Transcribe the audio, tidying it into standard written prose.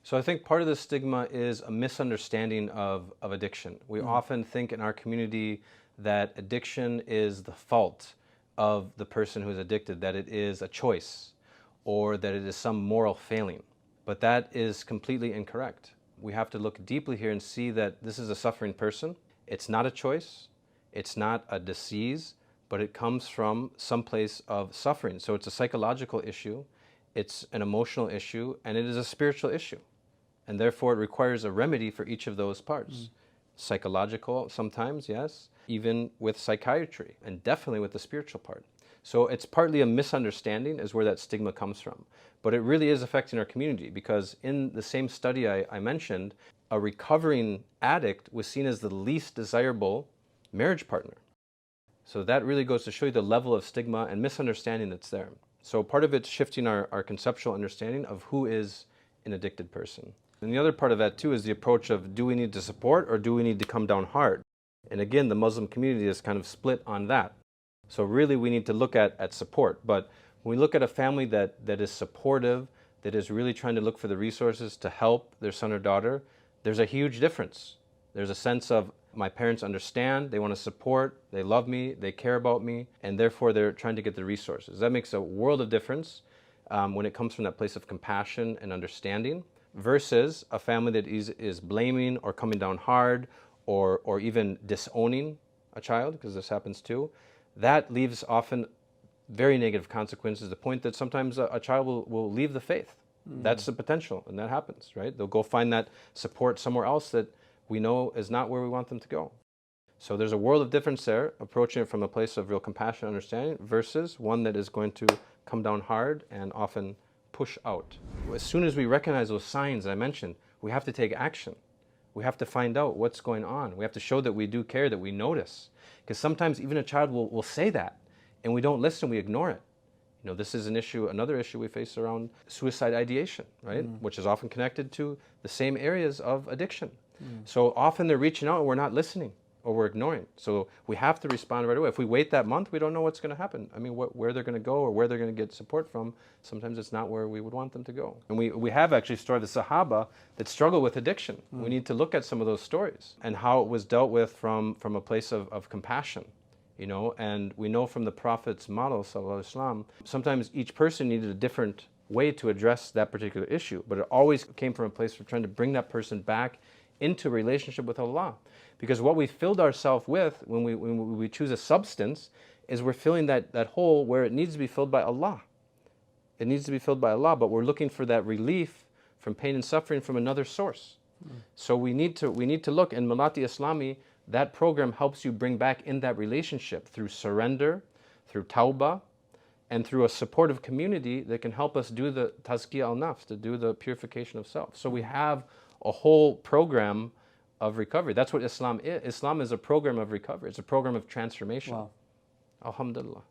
So I think part of the stigma is a misunderstanding of addiction. We often think in our community that addiction is the fault of the person who is addicted, that it is a choice or that it is some moral failing. But that is completely incorrect. We have to look deeply here and see that this is a suffering person. It's not a choice, it's not a disease, but it comes from some place of suffering. So it's a psychological issue, it's an emotional issue, and it is a spiritual issue. And therefore it requires a remedy for each of those parts. Psychological sometimes, yes, even with psychiatry, and definitely with the spiritual part. So it's partly a misunderstanding is where that stigma comes from. But it really is affecting our community, because in the same study I mentioned, a recovering addict was seen as the least desirable marriage partner. So that really goes to show you the level of stigma and misunderstanding that's there. So part of it's shifting our conceptual understanding of who is an addicted person. And the other part of that too is the approach of, do we need to support or do we need to come down hard? And again, the Muslim community is kind of split on that. So really we need to look at support. But when we look at a family that is supportive, that is really trying to look for the resources to help their son or daughter, there's a huge difference. There's a sense of, my parents understand, they want to support, they love me, they care about me, and therefore they're trying to get the resources. That makes a world of difference when it comes from that place of compassion and understanding, versus a family that is blaming or coming down hard or even disowning a child, because this happens too. That leaves often very negative consequences, to the point that sometimes a child will leave the faith. That's the potential, and that happens, right? They'll go find that support somewhere else that we know is not where we want them to go. So there's a world of difference there, approaching it from a place of real compassion and understanding, versus one that is going to come down hard and often push out. As soon as we recognize those signs I mentioned, we have to take action. We have to find out what's going on. We have to show that we do care, that we notice. Because sometimes even a child will say that, and we don't listen, we ignore it. You know, this is an issue, another issue we face around suicide ideation, right? Which is often connected to the same areas of addiction. So often they're reaching out and we're not listening, or we're ignoring. So we have to respond right away. If we wait that month, we don't know what's going to happen. I mean, where they're going to go or where they're going to get support from, sometimes it's not where we would want them to go. And we have actually stories of the Sahaba that struggle with addiction. We need to look at some of those stories and how it was dealt with from a place of compassion. You know, and we know from the Prophet's model, sallallahu alaihi wasallam, sometimes each person needed a different way to address that particular issue, but it always came from a place of trying to bring that person back into a relationship with Allah. Because what we filled ourselves with when we choose a substance is we're filling that hole where it needs to be filled by Allah. It needs to be filled by Allah, but we're looking for that relief from pain and suffering from another source. So we need to look, in Malati Islami, that program helps you bring back in that relationship through surrender, through tawbah, and through a supportive community that can help us do the tazkiyah al-nafs, to do the purification of self. So we have a whole program of recovery. That's what Islam is. Islam is a program of recovery. It's a program of transformation. Wow. Alhamdulillah.